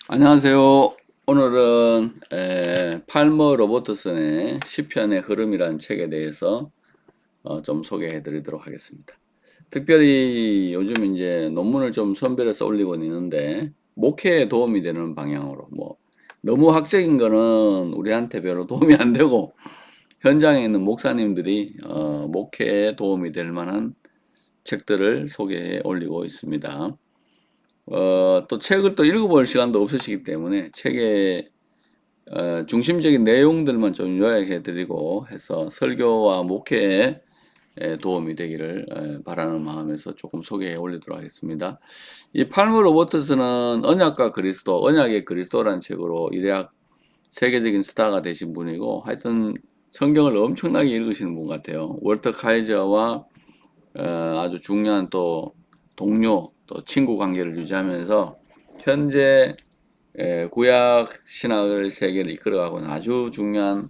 안녕하세요. 오늘은 팔머 로버트슨의 시편의 흐름이라는 책에 대해서 좀 소개해 드리도록 하겠습니다. 특별히 요즘 이제 논문을 좀 선별해서 올리고 있는데 목회에 도움이 되는 방향으로 뭐 너무 학적인 거는 우리한테 별로 도움이 안 되고 현장에 있는 목사님들이 목회에 도움이 될 만한 책들을 소개해 올리고 있습니다. 또 책을 또 읽어볼 시간도 없으시기 때문에 책의 중심적인 내용들만 좀 요약해 드리고 해서 설교와 목회에 도움이 되기를 바라는 마음에서 조금 소개해 올리도록 하겠습니다. 이 팔머 로버트스는 언약과 그리스도, 언약의 그리스도라는 책으로 일약 세계적인 스타가 되신 분이고 하여튼 성경을 엄청나게 읽으시는 분 같아요. 월터 카이저와 아주 중요한 또 동료, 또 친구 관계를 유지하면서 현재 구약 신학을 세계를 이끌어가고 있는 아주 중요한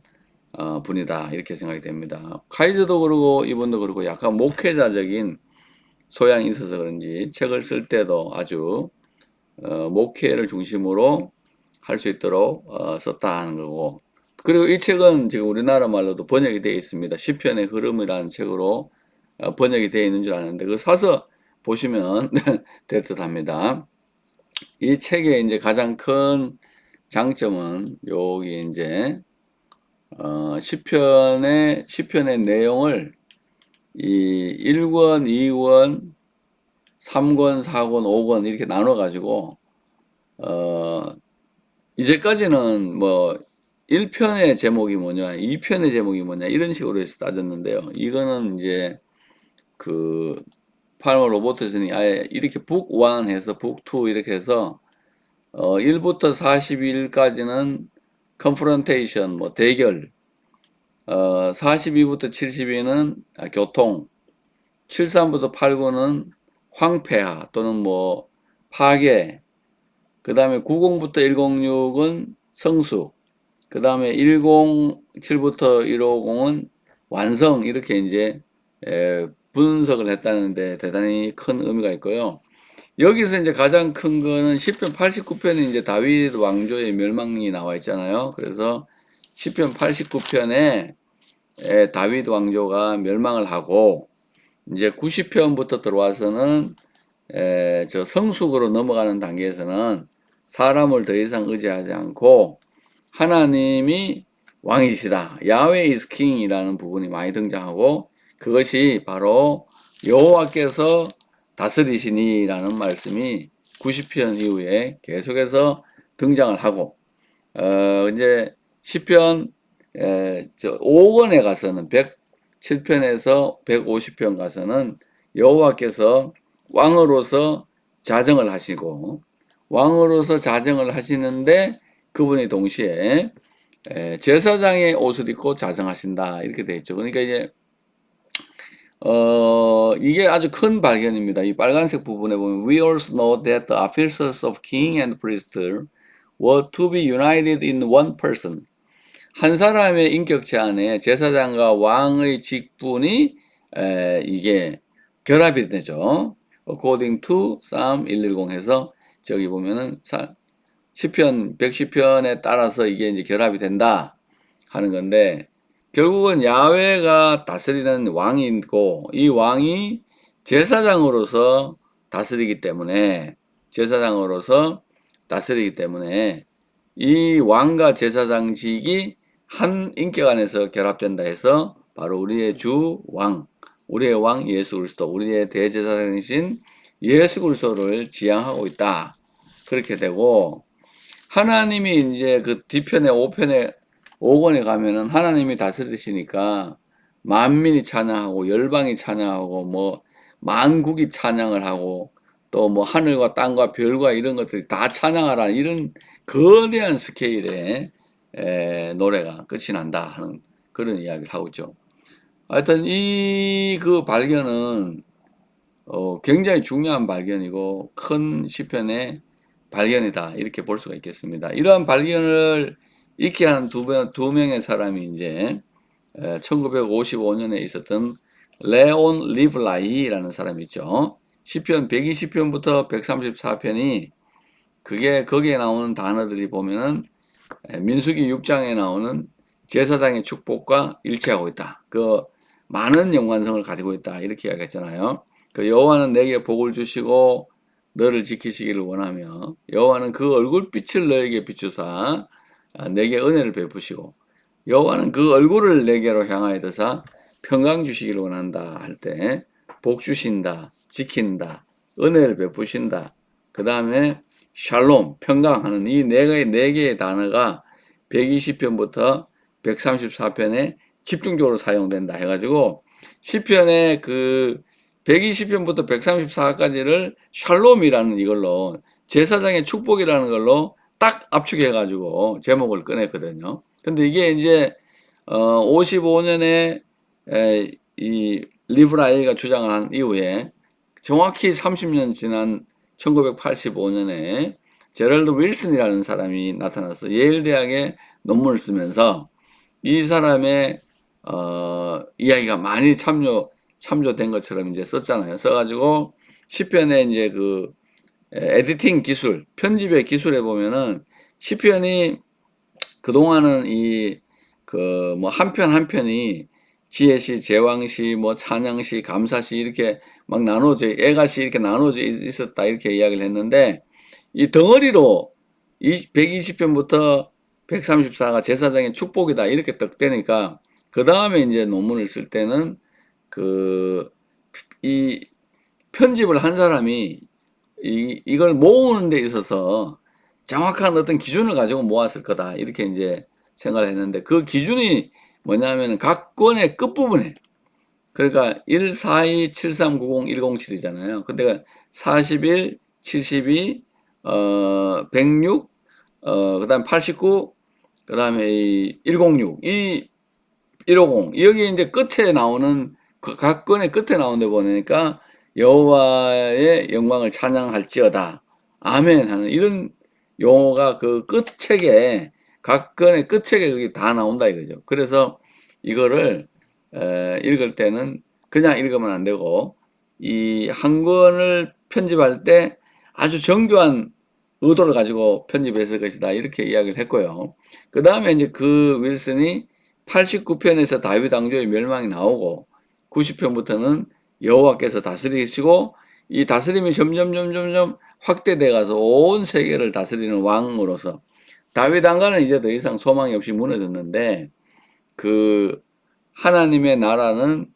분이다 이렇게 생각이 됩니다. 카이저도 그러고 이분도 그러고 약간 목회자적인 소양이 있어서 그런지 책을 쓸 때도 아주 목회를 중심으로 할 수 있도록 썼다 하는 거고, 그리고 이 책은 지금 우리나라 말로도 번역이 되어 있습니다. 시편의 흐름이라는 책으로 번역이 되어 있는 줄 아는데 그 사서 보시면 될 듯합니다. 이 책의 이제 가장 큰 장점은 여기 이제 시편의 내용을 이 1권, 2권, 3권, 4권, 5권 이렇게 나눠 가지고 어 이제까지는 뭐 1편의 제목이 뭐냐, 2편의 제목이 뭐냐 이런 식으로 해서 따졌는데요. 이거는 이제 그 팔머 로버트슨이 아예 이렇게 북 1 해서 북 2 이렇게 해서 1부터 41까지는 컨프런테이션 뭐 대결, 42부터 72는 교통, 73부터 89는 황폐화 또는 뭐 파괴, 그 다음에 90부터 106은 성숙, 그 다음에 107부터 150은 완성, 이렇게 이제 분석을 했다는데 대단히 큰 의미가 있고요. 여기서 이제 가장 큰 거는 시편 89편에 이제 다윗 왕조의 멸망이 나와 있잖아요. 그래서 시편 89편에 다윗 왕조가 멸망을 하고 이제 90편부터 들어와서는 저 성숙으로 넘어가는 단계에서는 사람을 더 이상 의지하지 않고 하나님이 왕이시다. 야훼 is king이라는 부분이 많이 등장하고 그것이 바로 여호와께서 다스리시니라는 말씀이 90편 이후에 계속해서 등장을 하고 이제 시편 5권에 가서는 107편에서 150편 가서는 여호와께서 왕으로서 자정을 하시고 왕으로서 자정을 하시는데 그분이 동시에 제사장의 옷을 입고 자정하신다 이렇게 되어 있죠. 그러니까 이제 이게 아주 큰 발견입니다. 이 빨간색 부분에 보면 We also know that the officers of king and priest were to be united in one person. 한 사람의 인격체 안에 제사장과 왕의 직분이 이게 결합이 되죠. According to Psalm 110 해서 저기 보면은 시편 110편에 따라서 이게 이제 결합이 된다 하는 건데 결국은 야훼가 다스리는 왕이 있고 이 왕이 제사장으로서 다스리기 때문에 이 왕과 제사장직이 한 인격 안에서 결합된다 해서 바로 우리의 주 왕, 우리의 왕 예수 그리스도, 우리의 대제사장이신 예수 그리스도를 지향하고 있다. 그렇게 되고 하나님이 이제 그 뒤편에 5편에 5권에 가면은 하나님이 다스리시니까 만민이 찬양하고 열방이 찬양하고 뭐 만국이 찬양을 하고 또 뭐 하늘과 땅과 별과 이런 것들이 다 찬양하라는 이런 거대한 스케일의 노래가 끝이 난다 하는 그런 이야기를 하고 있죠. 하여튼 이 그 발견은 굉장히 중요한 발견이고 큰 시편의 발견이다 이렇게 볼 수가 있겠습니다. 이러한 발견을 있게 한 두 명의 사람이 이제 1955년에 있었던 레온 리블라이라는 사람이 있죠. 시편 120편부터 134편이 그게 거기에 나오는 단어들이 보면은 민수기 6장에 나오는 제사장의 축복과 일치하고 있다. 그 많은 연관성을 가지고 있다. 이렇게 이야기했잖아요. 그 여호와는 내게 복을 주시고 너를 지키시기를 원하며 여호와는 그 얼굴빛을 너에게 비추사 내게 은혜를 베푸시고 여호와는 그 얼굴을 내게로 향하여 드사 평강 주시기를 원한다 할 때 복 주신다, 지킨다, 은혜를 베푸신다. 그 다음에 샬롬, 평강하는 이 네 개의 단어가 120편부터 134편에 집중적으로 사용된다 해가지고 시편의 그 120편부터 134까지를 샬롬이라는 이걸로 제사장의 축복이라는 걸로 딱 압축해가지고 제목을 꺼냈거든요. 근데 이게 이제 55년에 이 리브라이가 주장을 한 이후에 정확히 30년 지난 1985년에 제럴드 윌슨이라는 사람이 나타나서 예일 대학에 논문을 쓰면서 이 사람의 이야기가 많이 참조된 것처럼 이제 썼잖아요. 써가지고 시편에 이제 그 에디팅 기술, 편집의 기술에 보면은 시편이 그동안은 이 그 뭐 한 편 한 편이 지혜시, 제왕시, 뭐 찬양시, 감사시 이렇게 막 나눠져 애가시 이렇게 나눠져 있었다 이렇게 이야기를 했는데 이 덩어리로 120편부터 134가 제사장의 축복이다 이렇게 딱 되니까 그 다음에 이제 논문을 쓸 때는 그 이 편집을 한 사람이 이걸 모으는 데 있어서 정확한 어떤 기준을 가지고 모았을 거다 이렇게 이제 생각을 했는데 그 기준이 뭐냐면 각 권의 끝부분에 그러니까 1, 4, 2, 7, 3, 9, 0, 1, 0, 7이잖아요. 근데 41, 72, 106, 그다음 89, 그다음에 106, 150 여기 이제 끝에 나오는 각 건의 끝에 나오는데 보니까 여호와의 영광을 찬양할지어다 아멘 하는 이런 용어가 그 끝책에 각 건의 끝책에 그게 다 나온다 이거죠. 그래서 이거를 읽을 때는 그냥 읽으면 안 되고 이 한 권을 편집할 때 아주 정교한 의도를 가지고 편집했을 것이다 이렇게 이야기를 했고요. 그 다음에 이제 그 윌슨이 89편에서 다윗 왕조의 멸망이 나오고 90편부터는 여호와께서 다스리시고 이 다스림이 점점 확대돼 가서 온 세계를 다스리는 왕으로서 다윗 왕가는 이제 더 이상 소망이 없이 무너졌는데 그 하나님의 나라는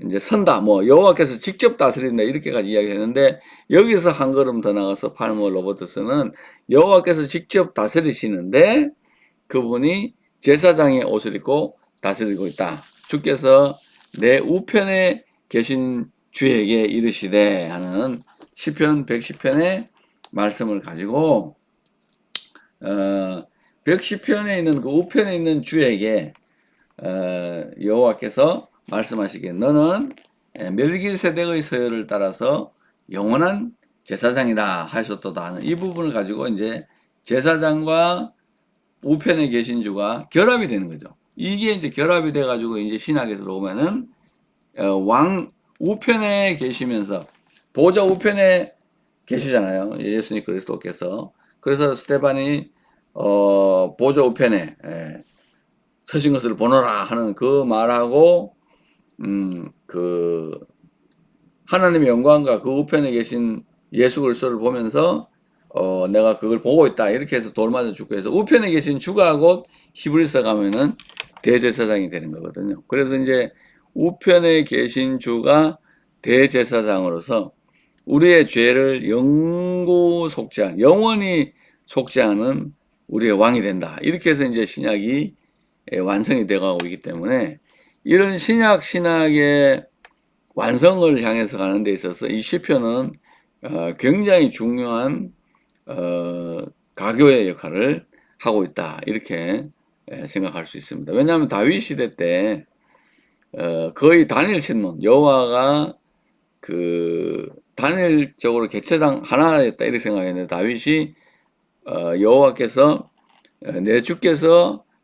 이제 선다 뭐 여호와께서 직접 다스린다 이렇게까지 이야기했는데 여기서 한 걸음 더 나가서 팔머 로버트스는 여호와께서 직접 다스리시는데 그분이 제사장의 옷을 입고 다스리고 있다. 주께서 내 우편에 계신 주에게 이르시되 하는 시편 110편의 말씀을 가지고 110편에 있는 그 우편에 있는 주에게 여호와께서 말씀하시기에 너는 멜기세덱의 서열을 따라서 영원한 제사장이다 하셨도다 하는 이 부분을 가지고 이제 제사장과 우편에 계신 주가 결합이 되는 거죠. 이게 이제 결합이 돼 가지고 이제 신학에 들어오면은 왕 우편에 계시면서 보좌 우편에 계시잖아요. 예수님 그리스도께서. 그래서 스테반이 보좌 우편에 서신 것을 보노라 하는 그 말하고 그 하나님의 영광과 그 우편에 계신 예수 그리스도를 보면서 내가 그걸 보고 있다 이렇게 해서 돌 맞아 죽고 해서 우편에 계신 주가 곧 히브리서 가면은 대제사장이 되는 거거든요. 그래서 이제 우편에 계신 주가 대제사장으로서 우리의 죄를 영원히 속죄하는 우리의 왕이 된다. 이렇게 해서 이제 신약이 완성이 되어가고 있기 때문에 이런 신약의 완성을 향해서 가는 데 있어서 이 시편은 굉장히 중요한 가교의 역할을 하고 있다. 이렇게 생각할 수 있습니다. 왜냐하면 다윗 시대 때 거의 단일 신문 여호와가 그 단일적으로 개체당 하나였다 이렇게 생각했는데 다윗이 여호와께서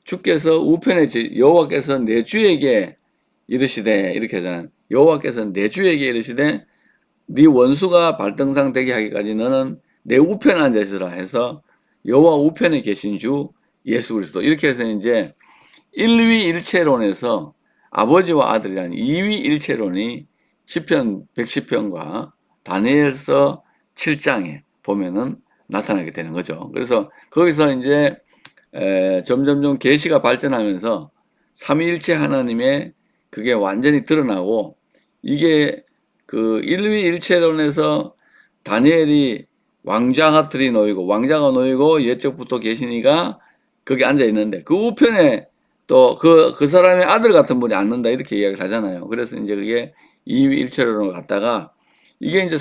주께서 우편에 여호와께서 내 주에게 이르시되 이렇게 하잖아요. 여호와께서 내 주에게 이르시되 네 원수가 발등상 되게 하기까지 너는 내 우편에 앉아 있으라 해서 여호와 우편에 계신 주 예수 그리스도 이렇게 해서 이제 일위일체론에서 아버지와 아들이라는 이위일체론이 시편 110편과 다니엘서 7장에 보면은 나타나게 되는 거죠. 그래서 거기서 이제 점점점 계시가 발전하면서 삼위일체 하나님의 그게 완전히 드러나고 이게 그 일위일체론에서 다니엘이 왕자가 놓이고 왕자가 놓이고 옛적부터 계시니가 거기 앉아 있는데 그 우편에 또 그 사람의 아들 같은 분이 앉는다 이렇게 이야기를 하잖아요. 그래서 이제 그게 이위일체론으로 갔다가 이게 이제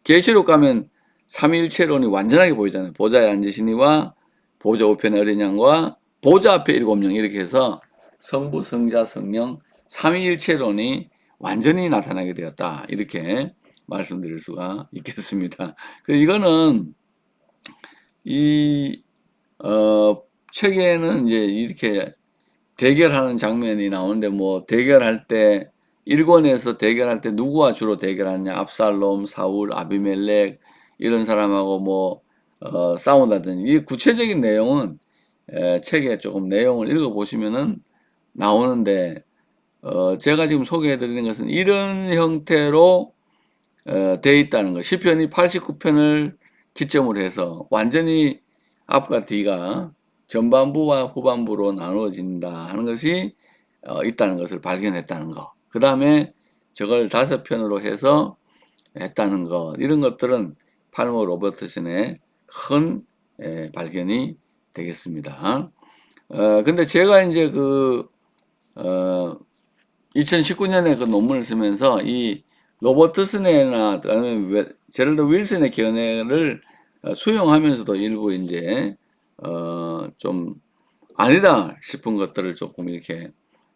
계시록 가면 삼위일체론이 완전하게 보이잖아요. 보좌에 앉으시니와 보좌 우편에 어린 양과 보좌 앞에 7명 이렇게 해서 성부, 성자, 성령 삼위일체론이 완전히 나타나게 되었다. 이렇게 말씀드릴 수가 있겠습니다. 이거는 이 책에는 이제 이렇게 대결하는 장면이 나오는데 뭐 대결할 때 1권에서 대결할 때 누구와 주로 대결하느냐 압살롬, 사울, 아비멜렉 이런 사람하고 뭐 싸운다든지 이 구체적인 내용은 책에 조금 내용을 읽어보시면은 나오는데 제가 지금 소개해 드리는 것은 이런 형태로 돼 있다는 거. 시편이 89편을 기점으로 해서 완전히 앞과 뒤가 전반부와 후반부로 나누어진다 하는 것이 있다는 것을 발견했다는 거. 그 다음에 저걸 5편으로 해서 했다는 것. 이런 것들은 팔머 로버트슨의 큰 발견이 되겠습니다. 근데 제가 이제 2019년에 그 논문을 쓰면서 이 로버트슨이나 아니면 제럴드 윌슨의 견해를 수용하면서도 일부 이제 좀 아니다 싶은 것들을 조금 이렇게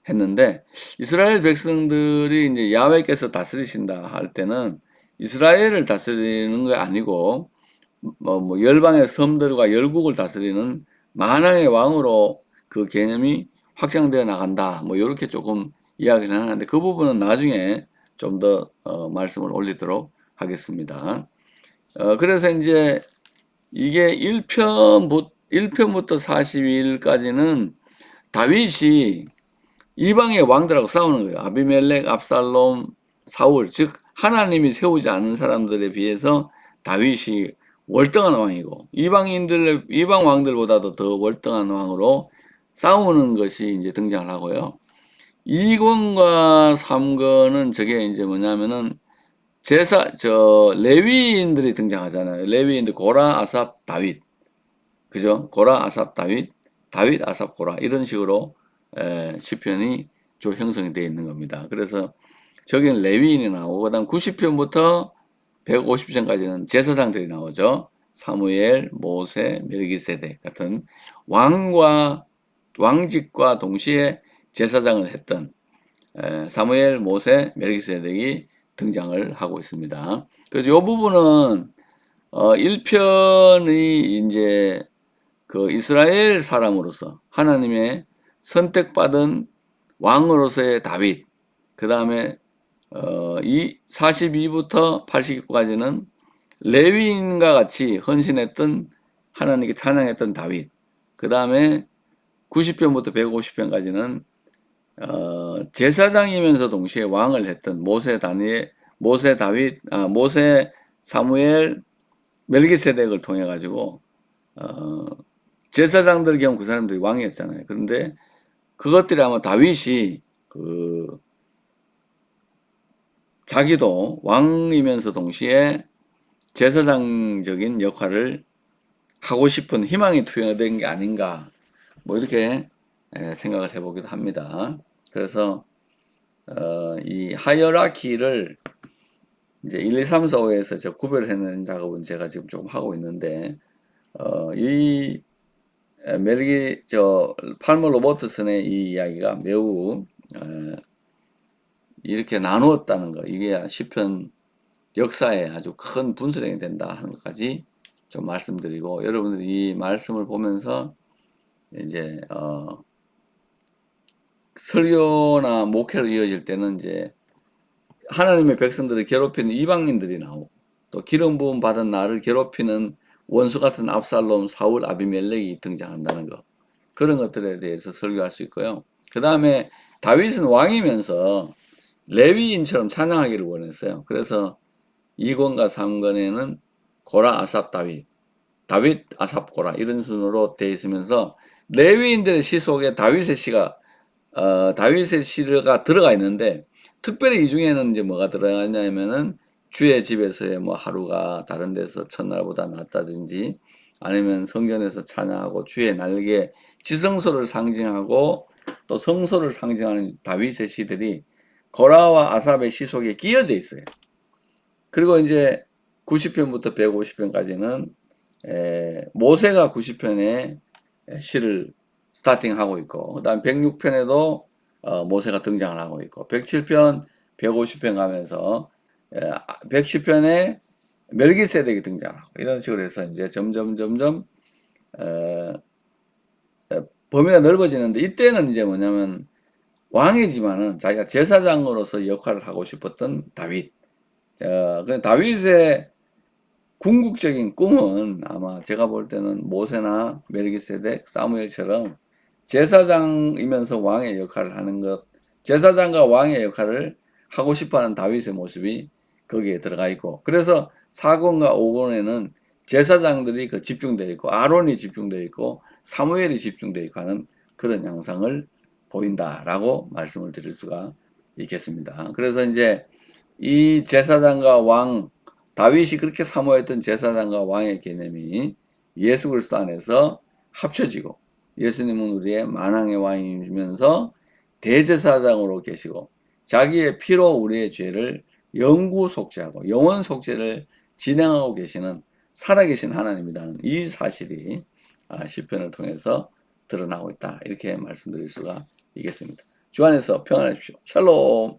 했는데 이스라엘 백성들이 이제 야훼께서 다스리신다 할 때는 이스라엘을 다스리는 게 아니고 뭐 열방의 섬들과 열국을 다스리는 만왕의 왕으로 그 개념이 확장되어 나간다. 뭐 이렇게 조금 이야기를 하는데 그 부분은 나중에 좀 더 말씀을 올리도록 하겠습니다. 그래서 이제 이게 1편부터 42일까지는 다윗이 이방의 왕들하고 싸우는 거예요. 아비멜렉, 압살롬, 사울, 즉 하나님이 세우지 않은 사람들에 비해서 다윗이 월등한 왕이고 이방 왕들보다도 더 월등한 왕으로 싸우는 것이 이제 등장을 하고요. 2권과 3권은 저게 이제 뭐냐면은 레위인들이 등장하잖아요. 레위인들 고라, 아삽, 다윗. 그죠? 고라, 아삽, 다윗, 다윗, 아삽, 고라. 이런 식으로 시편이 조 형성이 되어 있는 겁니다. 그래서 저기는 레위인이 나오고 그다음 90편부터 150편까지는 제사장들이 나오죠. 사무엘, 모세, 멜기세덱 같은 왕직과 동시에 제사장을 했던 사무엘, 모세, 멜기세덱이 등장을 하고 있습니다. 그래서 이 부분은 1편이 이제 그 이스라엘 사람으로서 하나님의 선택받은 왕으로서의 다윗, 그 다음에 42부터 89까지는 레위인과 같이 헌신했던 하나님께 찬양했던 다윗, 그 다음에 90편부터 150편까지는 제사장이면서 동시에 왕을 했던 모세, 다윗, 모세, 사무엘, 멜기세덱을 통해 가지고 제사장들 경우 그 사람들이 왕이었잖아요. 그런데 그것들이 아마 다윗이 자기도 왕이면서 동시에 제사장적인 역할을 하고 싶은 희망이 투영된 게 아닌가 뭐 이렇게 생각을 해보기도 합니다. 그래서 이 하이어라키를 이제 1, 2, 3, 4, 5에서 저 구별해내는 작업은 제가 지금 조금 하고 있는데 이 팔머 로버트슨의 이 이야기가 매우 이렇게 나누었다는 거, 이게 시편 역사에 아주 큰 분수령이 된다 하는 것까지 좀 말씀드리고, 여러분들이 이 말씀을 보면서 이제 설교나 목회로 이어질 때는 이제 하나님의 백성들을 괴롭히는 이방인들이 나오고 또 기름 부음 받은 나를 괴롭히는 원수 같은 압살롬, 사울, 아비멜렉이 등장한다는 것. 그런 것들에 대해서 설교할 수 있고요. 그 다음에 다윗은 왕이면서 레위인처럼 찬양하기를 원했어요. 그래서 2권과 3권에는 고라, 아삽, 다윗, 다윗, 아삽, 고라 이런 순으로 되어 있으면서 레위인들의 시 속에 다윗의 시가 들어가 있는데 특별히 이 중에는 이제 뭐가 들어가냐면은 주의 집에서의 뭐 하루가 다른 데서 첫날보다 낫다든지 아니면 성전에서 찬양하고 주의 날개 지성소를 상징하고 또 성소를 상징하는 다윗의 시들이 고라와 아삽의 시 속에 끼어져 있어요. 그리고 이제 90편부터 150편까지는 모세가 90편에 시를 스타팅하고 있고 그다음 106편에도 모세가 등장을 하고 있고 107편, 150편 가면서 110편에 멜기세덱이 등장하고 이런 식으로 해서 이제 점점 어, 범위가 넓어지는데 이때는 이제 뭐냐면 왕이지만은 자기가 제사장으로서 역할을 하고 싶었던 다윗. 그 다윗의 궁극적인 꿈은 아마 제가 볼 때는 모세나 멜기세덱, 사무엘처럼 제사장이면서 왕의 역할을 하는 것, 제사장과 왕의 역할을 하고 싶어하는 다윗의 모습이 거기에 들어가 있고, 그래서 4권과 5권에는 제사장들이 그 집중되어 있고, 아론이 집중되어 있고, 사무엘이 집중되어 있고 하는 그런 양상을 보인다라고 말씀을 드릴 수가 있겠습니다. 그래서 이제 이 제사장과 왕, 다윗이 그렇게 사모했던 제사장과 왕의 개념이 예수 그리스도 안에서 합쳐지고 예수님은 우리의 만왕의 왕이면서 대제사장으로 계시고 자기의 피로 우리의 죄를 영구 속죄하고 영원 속죄를 진행하고 계시는 살아계신 하나님이라는 이 사실이 시편을 통해서 드러나고 있다. 이렇게 말씀드릴 수가 있겠습니다. 주 안에서 평안하십시오. 샬롬.